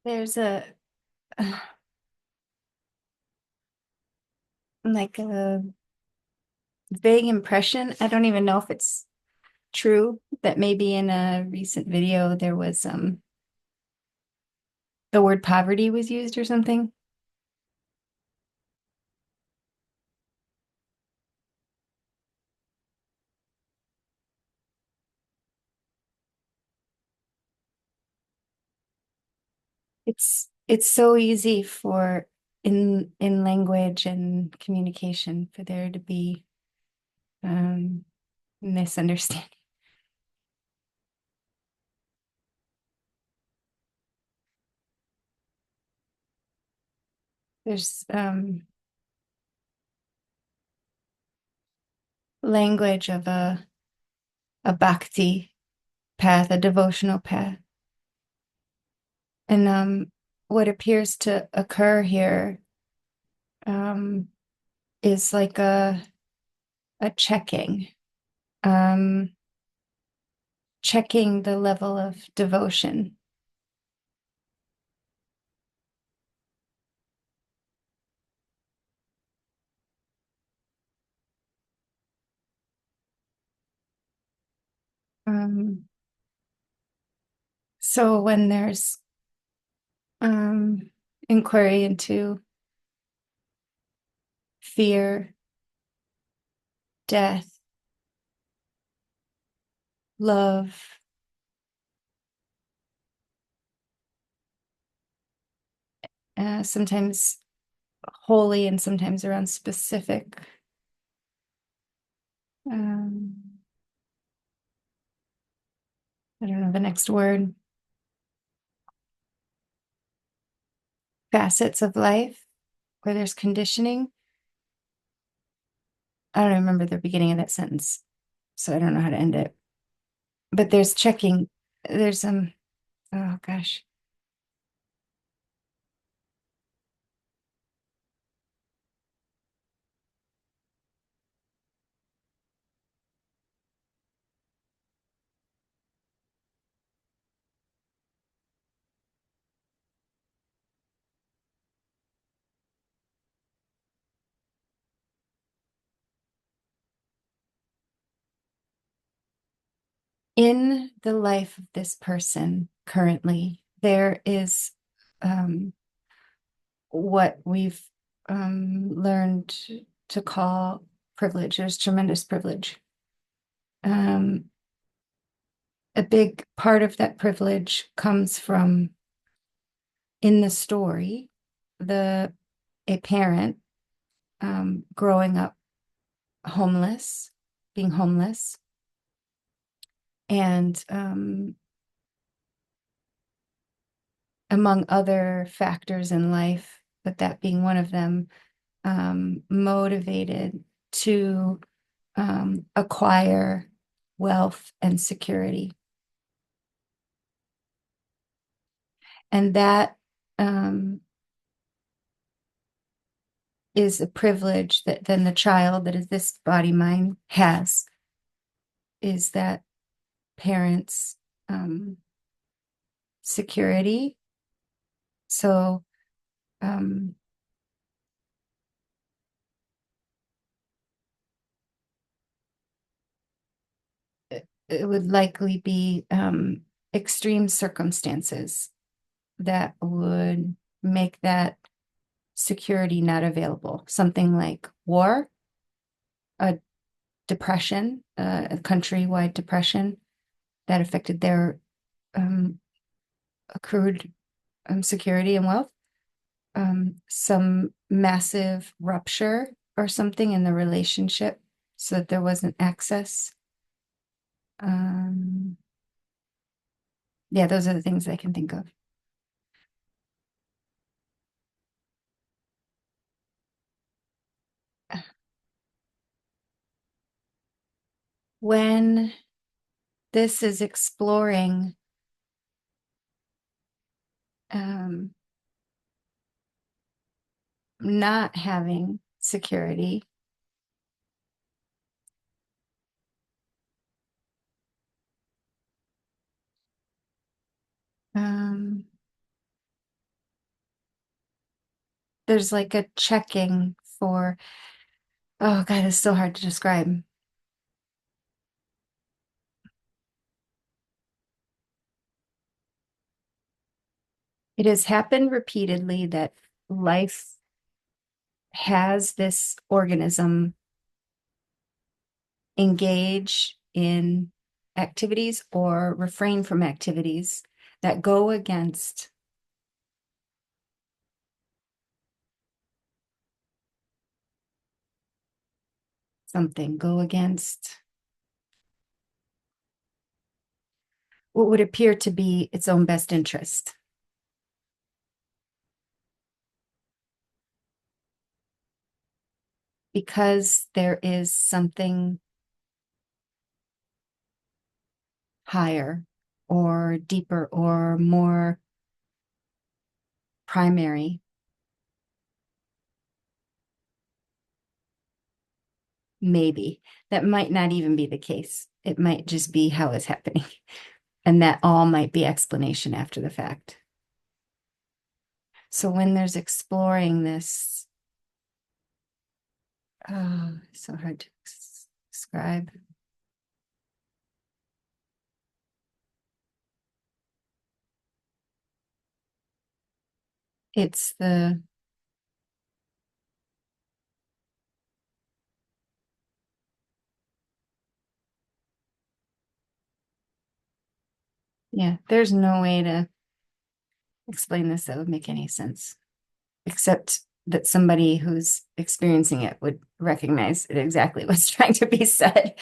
There's a like a vague impression. I don't even know if it's true that maybe in a recent video there was the word poverty was used or something. It's so easy for in language and communication for there to be um misunderstanding. There's language of a bhakti path, a devotional path. And what appears to occur here um, is like a um, checking the level of devotion. Um, so when there's um, inquiry into fear, death, love, sometimes holy and sometimes around specific, um, I don't know the next word, facets of life where there's conditioning. I don't remember the beginning of that sentence, so I don't know how to end it. But there's checking. There's oh gosh. In the life of this person currently, there is what we've learned to call privilege. There's tremendous privilege. Um, a big part of that privilege comes from in the story, the a parent growing up homeless, being homeless, and among other factors in life, but that being one of them, motivated to acquire wealth and security. And that um, is a privilege that then the child that is this body mind has, is that parents' security. So um, it would likely be extreme circumstances that would make that security not available. Something like war, a depression, a countrywide depression that affected their um, accrued security and wealth, some massive rupture or something in the relationship so that there wasn't access. Um, yeah, those are the things I can think of. When this is exploring um, not having security, um, there's like a checking for, oh God, it's so hard to describe. It has happened repeatedly that life has this organism engage in activities or refrain from activities that go against something, go against what would appear to be its own best interest. Because there is something higher or deeper or more primary, maybe. That might not even be the case. It might just be how it's happening. And that all might be explanation after the fact. So when there's exploring this, oh, it's so hard to describe. It's the, yeah, there's no way to explain this that would make any sense, except that somebody who's experiencing it would recognize it exactly what's trying to be said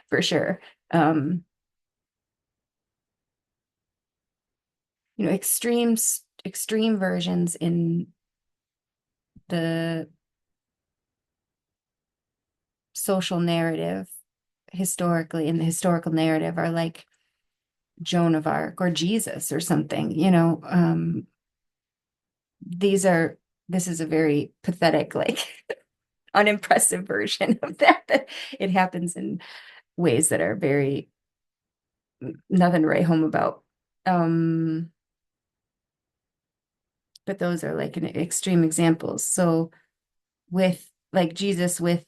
for sure. Um, extreme versions in the social narrative, historically, in the historical narrative, are like Joan of Arc or Jesus or something, these are, this is a very pathetic, like unimpressive version of that. It happens in ways that are very nothing to write home about. Um, but those are like an extreme examples. So with like Jesus, with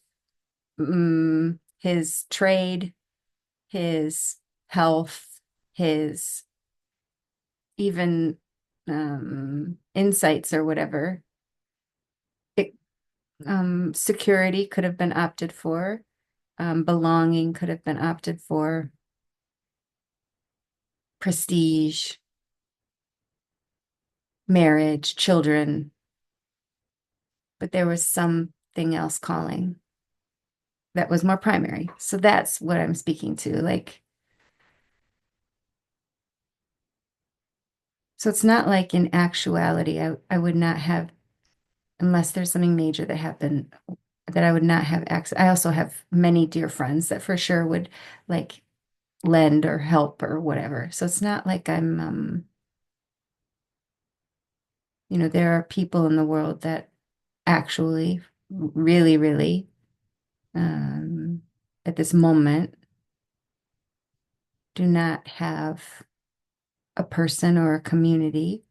his trade, his health, his even insights or whatever, it, security could have been opted for, belonging could have been opted for, prestige, marriage, children, but there was something else calling that was more primary. So that's what I'm speaking to. Like, so it's not like in actuality, I would not have, unless there's something major that happened, that I would not have access. I also have many dear friends that for sure would like lend or help or whatever. So it's not like I'm, there are people in the world that actually really, really, um, at this moment do not have a person or a community.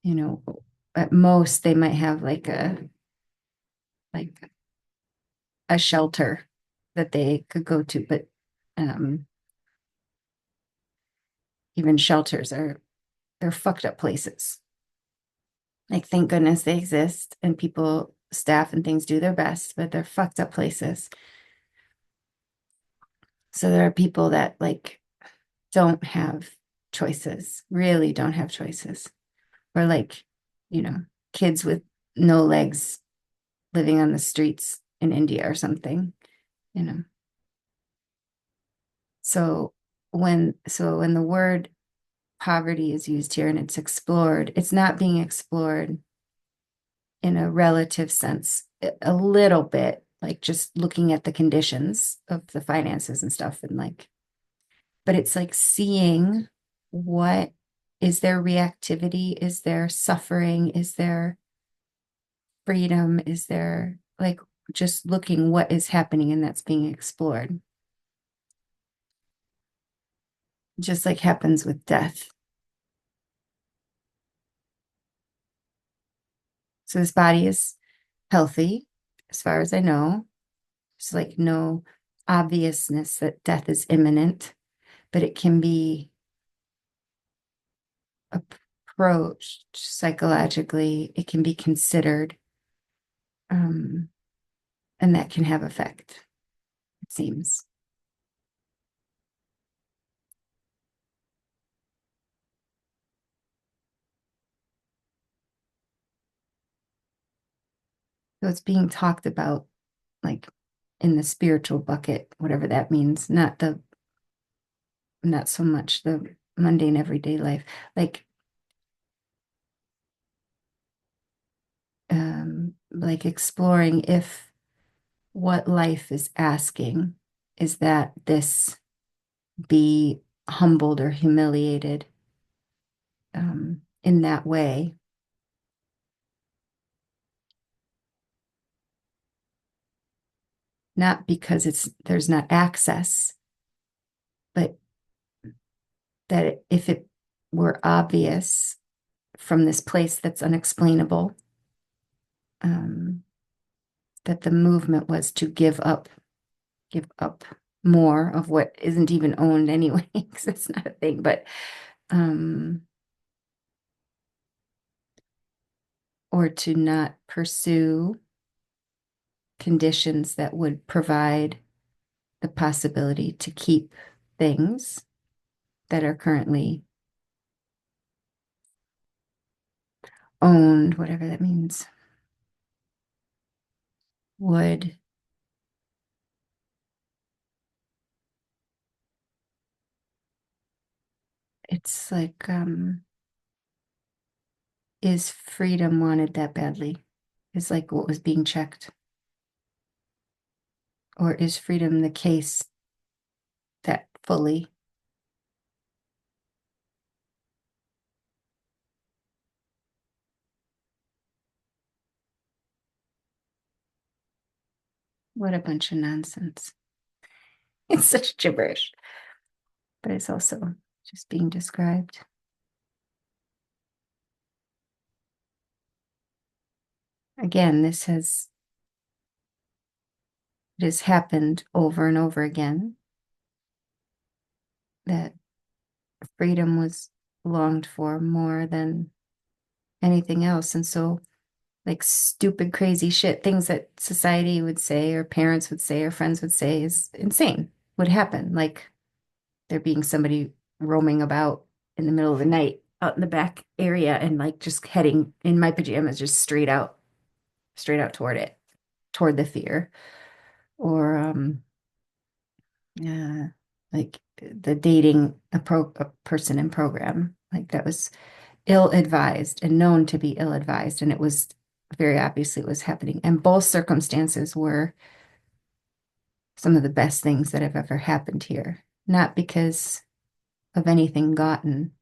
You know, at most they might have like a shelter that they could go to, but um, even shelters are they're fucked up places. Like, thank goodness they exist and people, staff and things do their best, but they're fucked up places. So there are people that like don't have choices, really don't have choices, or like, you know, kids with no legs living on the streets in India or something, you know. So when the word poverty is used here and it's explored, it's not being explored in a relative sense, a little bit, like just looking at the conditions of the finances and stuff, and like, but it's like seeing what is there reactivity, is there suffering, is there freedom, is there like just looking what is happening and that's being explored, just like happens with death. So this body is healthy, as far as I know. It's like no obviousness that death is imminent, but it can be approached psychologically. It can be considered, um, and that can have effect, it seems. So it's being talked about like in the spiritual bucket, whatever that means, not so much the mundane everyday life, like exploring if what life is asking is that this be humbled or humiliated in that way, not because there's not access, but that if it were obvious from this place that's unexplainable, um, that the movement was to give up more of what isn't even owned anyway, because it's not a thing, but um, or to not pursue conditions that would provide the possibility to keep things that are currently owned, whatever that means, would it's like is freedom wanted that badly? Is like what was being checked. Or is freedom the case that fully? What a bunch of nonsense. It's such gibberish, but it's also just being described. Again, it has happened over and over again that freedom was longed for more than anything else. And so, like, stupid, crazy shit, things that society would say, or parents would say, or friends would say is insane would happen. Like, there being somebody roaming about in the middle of the night out in the back area and like just heading in my pajamas, just straight out toward it, toward the fear. Or, uh, like the dating a person in program, like that was ill-advised and known to be ill-advised, and it was very obviously it was happening. And both circumstances were some of the best things that have ever happened here, not because of anything gotten,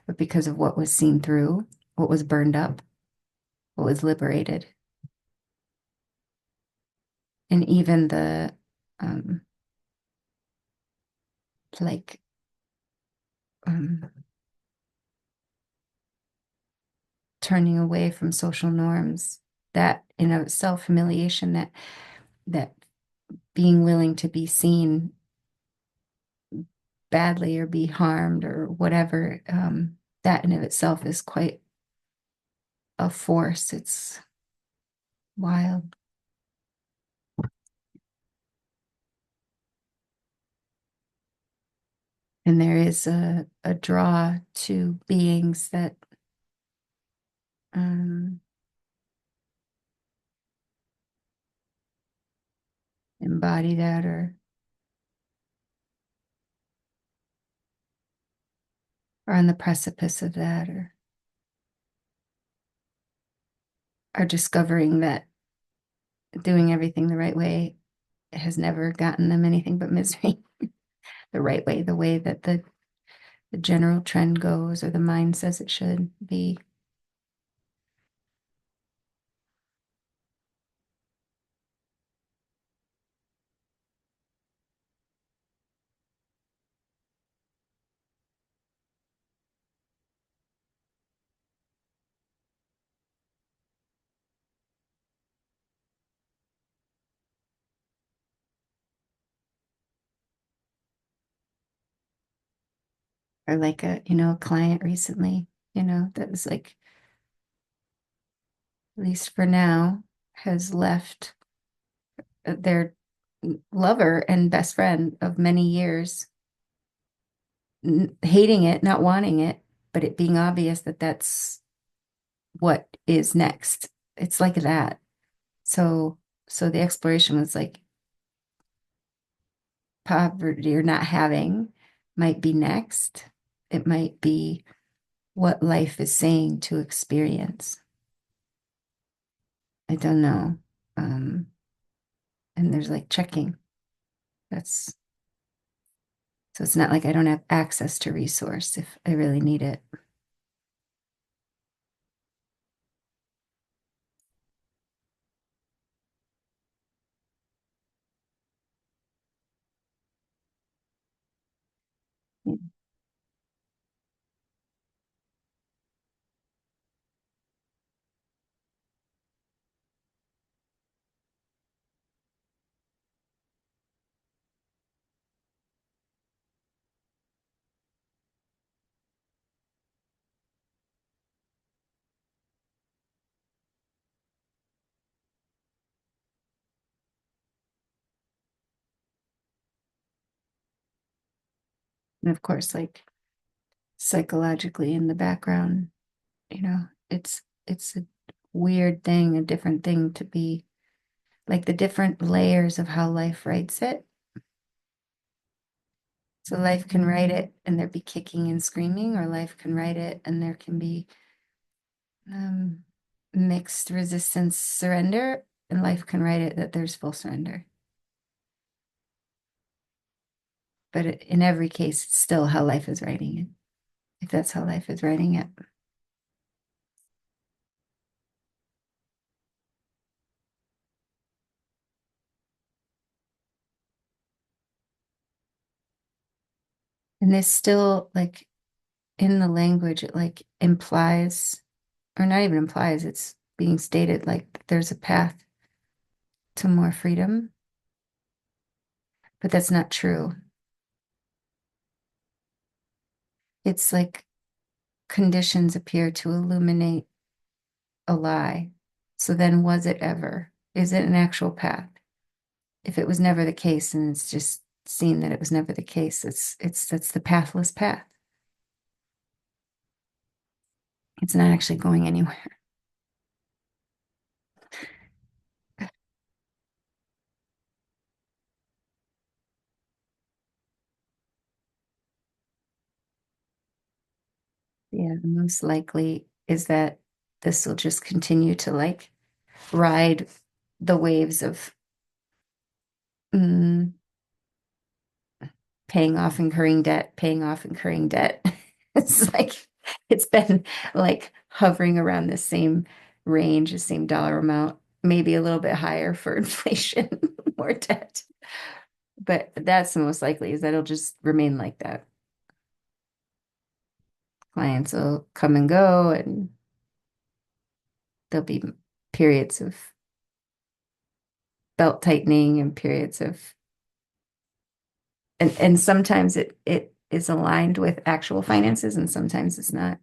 but because of what was seen through, what was burned up, what was liberated, and even the um, like um, turning away from social norms, that in of itself humiliation, that being willing to be seen badly or be harmed or whatever, that in of itself is quite a force. It's wild. And there is a draw to beings that um, embody that or are on the precipice of that or are discovering that doing everything the right way has never gotten them anything but misery. The right way, the way that the general trend goes or the mind says it should be. or like a client recently, that was like, at least for now, has left their lover and best friend of many years, hating it, not wanting it, but it being obvious that that's what is next. It's like that. So, so the exploration was like poverty or not having might be next. It might be what life is saying to experience. I don't know. Um, and there's like checking. That's so it's not like I don't have access to resource if I really need it. And of course, like psychologically in the background, it's a weird thing, a different thing to be like the different layers of how life writes it. So life can write it and there be kicking and screaming, or life can write it and there can be um, mixed resistance, surrender, and life can write it that there's full surrender. But in every case, it's still how life is writing it, if that's how life is writing it. And this still, like in the language, it like implies, or not even implies, it's being stated like there's a path to more freedom, but that's not true. It's like conditions appear to illuminate a lie. So then, was it ever? Is it an actual path? If it was never the case, and it's just seen that it was never the case, it's that's the pathless path. It's not actually going anywhere. Yeah, the most likely is that this will just continue to like ride the waves of mm, paying off incurring debt, paying off incurring debt. It's like it's been like hovering around the same range, the same dollar amount, maybe a little bit higher for inflation, more debt. But that's the most likely is that it'll just remain like that. Clients will come and go, and there'll be periods of belt tightening and periods of and sometimes it is aligned with actual finances and sometimes it's not.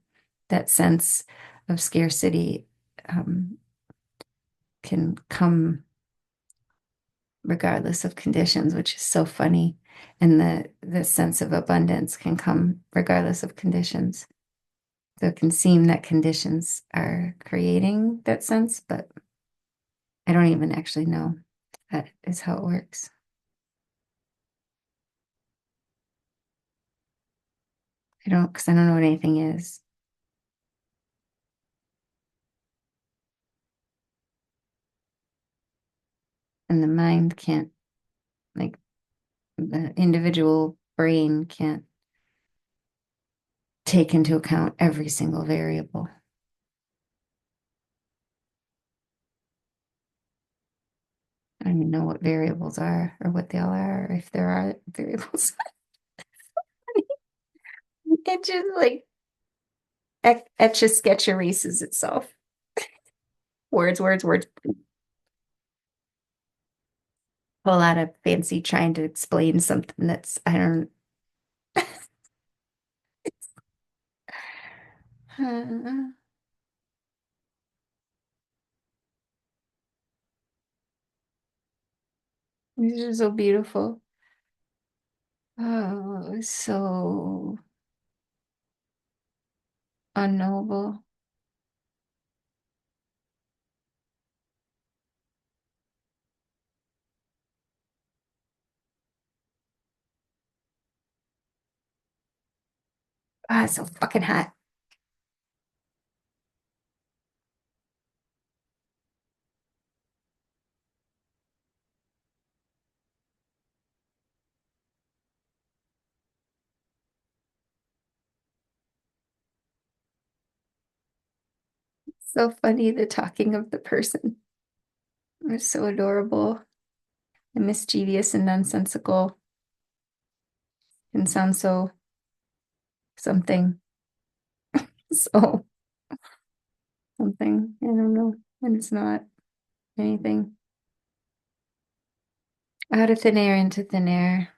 That sense of scarcity um, can come regardless of conditions, which is so funny. And the sense of abundance can come regardless of conditions. So it can seem that conditions are creating that sense, but I don't even actually know that is how it works. I don't, because I don't know what anything is. And the mind can't, like, the individual brain can't take into account every single variable. I don't even know what variables are or what they all are, or if there are variables. It just like etch a sketch erases itself. Words, words, words. A whole lot of fancy trying to explain something that's, I don't, These are so beautiful. Oh, so unknowable. Ah, it's so fucking hot. So funny, the talking of the person. It's so adorable and mischievous and nonsensical and sounds so something. So something. I don't know. And it's not anything. Out of thin air into thin air.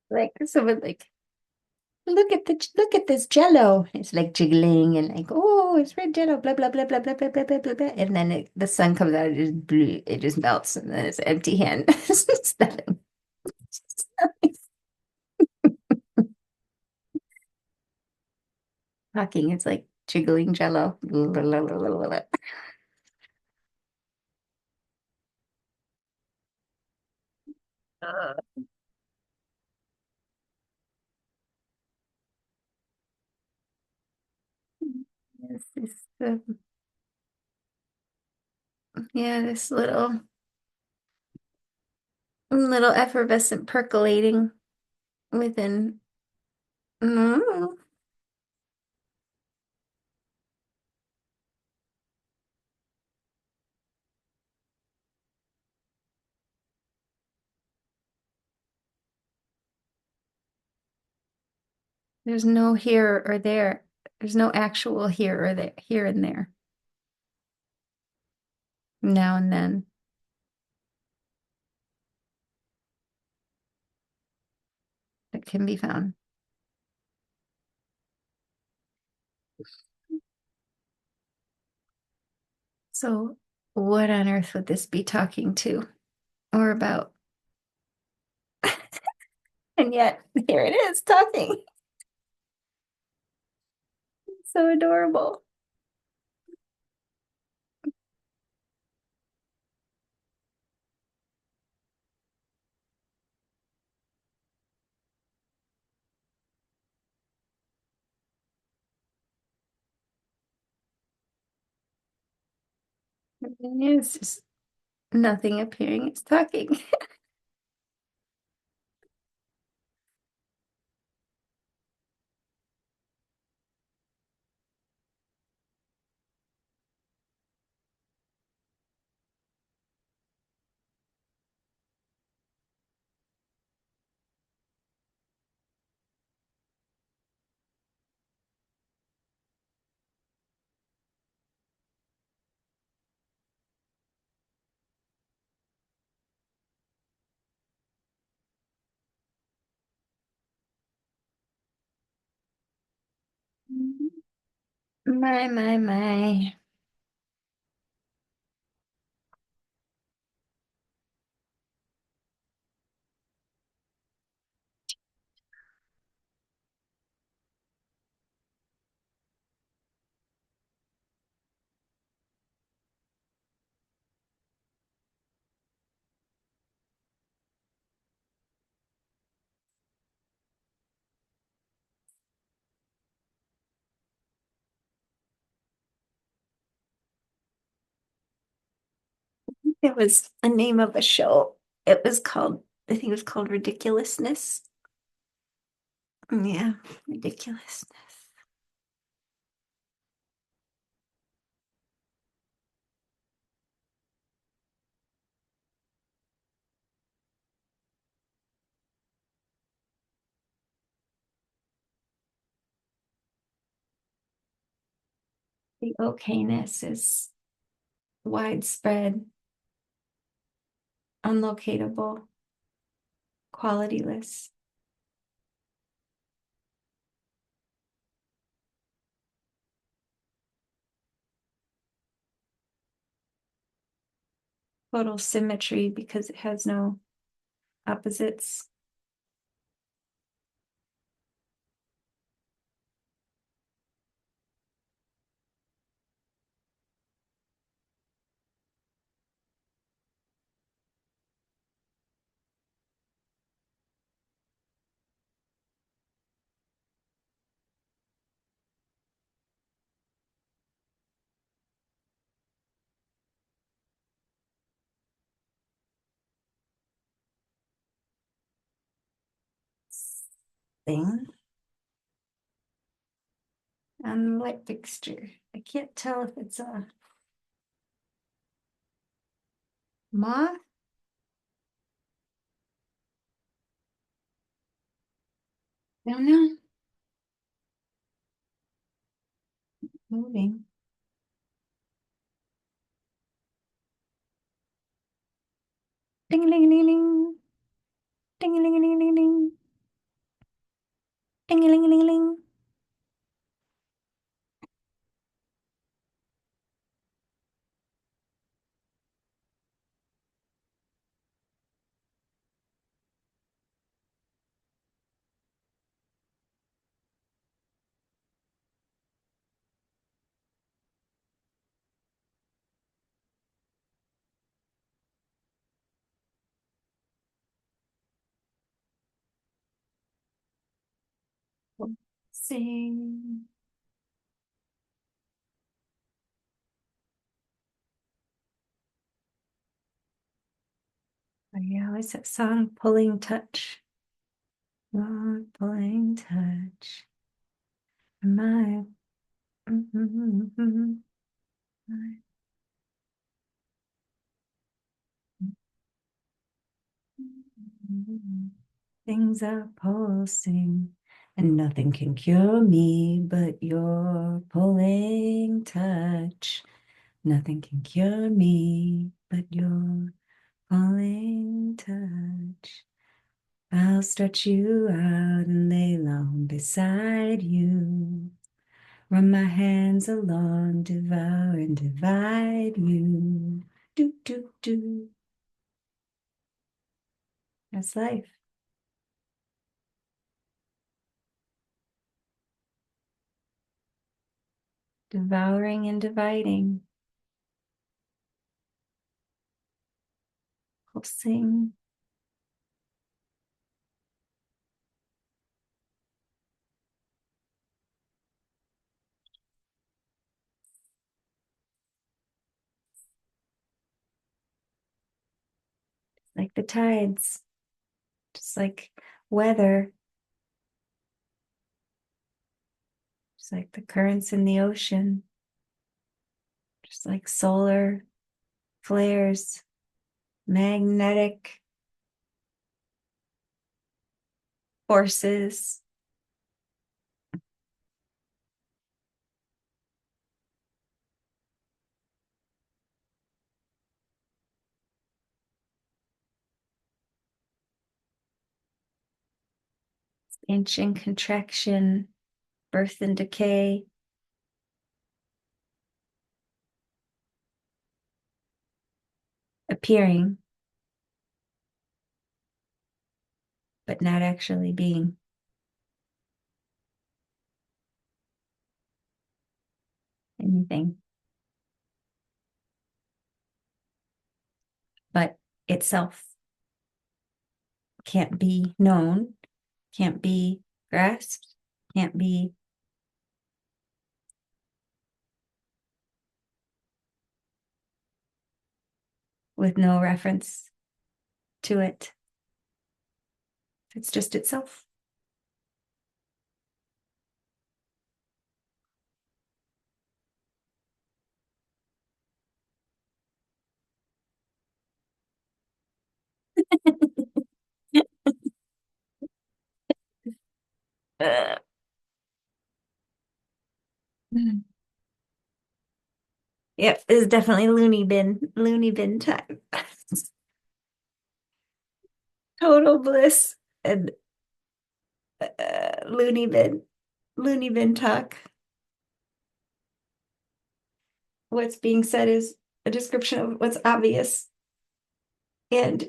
Like someone like, look at this jello. It's like jiggling and like, oh, it's red jello, blah blah blah blah blah blah blah blah blah blah. And then the sun comes out, it just blue, it just melts, and then it's empty hand. It's nothing. It's just nothing. Talking, it's like jiggling jello. Yes, yeah, this little effervescent percolating within. Mm, there's no here or there. There's no actual here or there, here and there, now and then. That can be found. So, what on earth would this be talking to or about? And yet, here it is talking. So adorable. It's just nothing appearing. It's talking. My. It was a name of a show. It was called, I think it was called Ridiculousness. Yeah, ridiculousness. The okayness is widespread, unlocatable, qualityless. Total symmetry because it has no opposites. Thing on the light fixture. I can't tell if it's a moth. I don't know. Moving. Ding a ling a ling ling. Ding a ling a ling ling ling. Ding a ling a ling ling. Sing. Oh, yeah, what's that song? Pulling Touch. Lord, pulling touch. My, things are pulsing, and nothing can cure me but your pulling touch. Nothing can cure me but your pulling touch. I'll stretch you out and lay long beside you. Run my hands along, devour and divide you. Do, do, do. That's life. Devouring and dividing. Pulsing. Like the tides. Just like weather. Just like the currents in the ocean. Just like solar flares. Magnetic forces. Expansion, contraction, birth and decay. Appearing, but not actually being anything. But itself can't be known, can't be grasped, can't be with no reference to it. It's just itself. Yep, it's definitely loony bin time. Total bliss and loony loony bin talk. What's being said is a description of what's obvious. And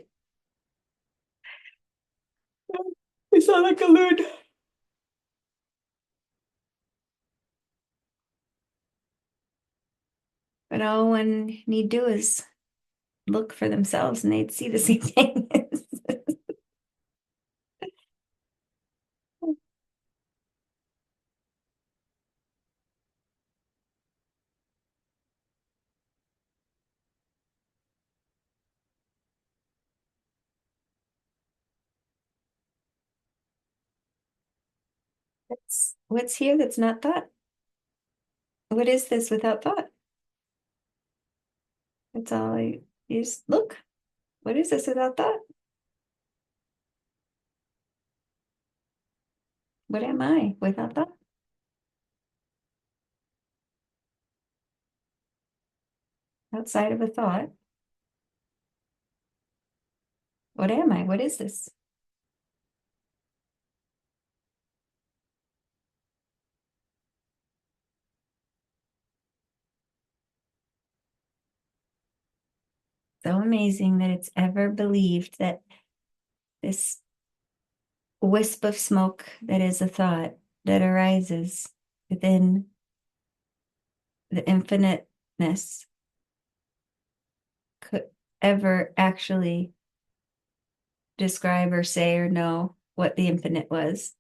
we sound like a loon. But all one need do is look for themselves and they'd see the same thing. What's here that's not thought? What is this without thought? That's all you just look. What is this without thought? What am I without thought? Outside of a thought. What am I? What is this? So amazing that it's ever believed that this wisp of smoke that is a thought that arises within the infiniteness could ever actually describe or say or know what the infinite was.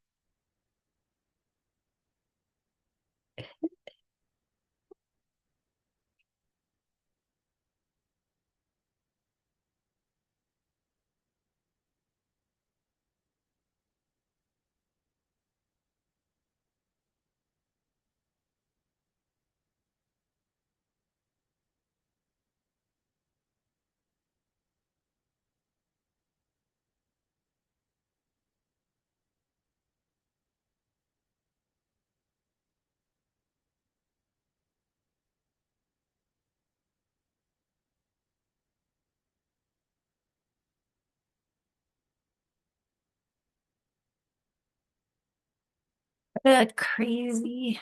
A crazy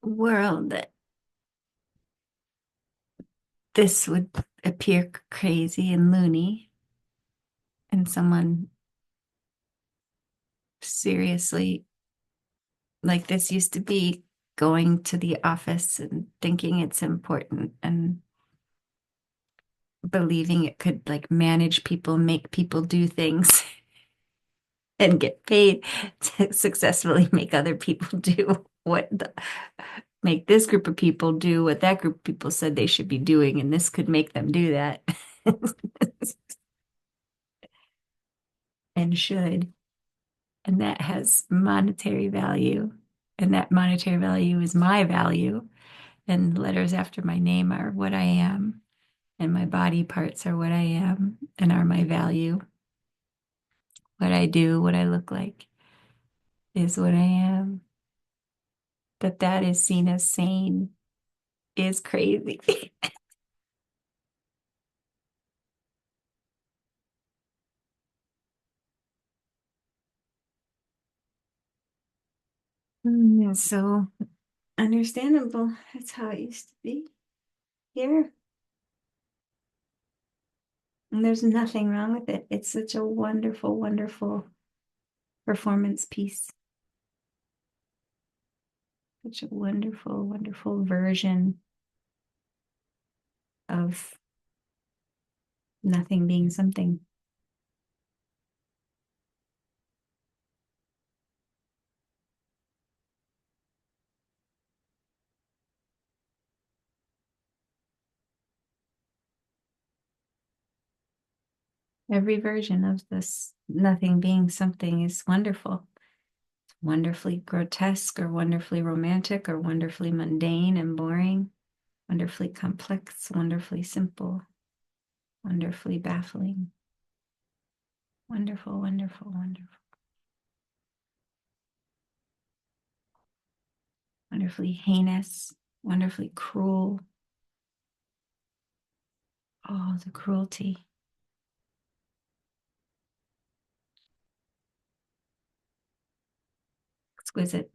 world that this would appear crazy and loony, and someone seriously like this used to be going to the office and thinking it's important and believing it could like manage people, make people do things and get paid to successfully make other people do make this group of people do what that group of people said they should be doing, and this could make them do that and should. And that has monetary value. And that monetary value is my value. And letters after my name are what I am. And my body parts are what I am and are my value. What I do, what I look like is what I am. But that is seen as sane is crazy. So understandable. That's how it used to be here. And there's nothing wrong with it. It's such a wonderful, wonderful performance piece. Such a wonderful, wonderful version of nothing being something. Every version of this nothing being something is wonderful. It's wonderfully grotesque or wonderfully romantic or wonderfully mundane and boring, wonderfully complex, wonderfully simple, wonderfully baffling. Wonderful, wonderful, wonderful. Wonderfully heinous, wonderfully cruel, Oh, the cruelty. Exquisite.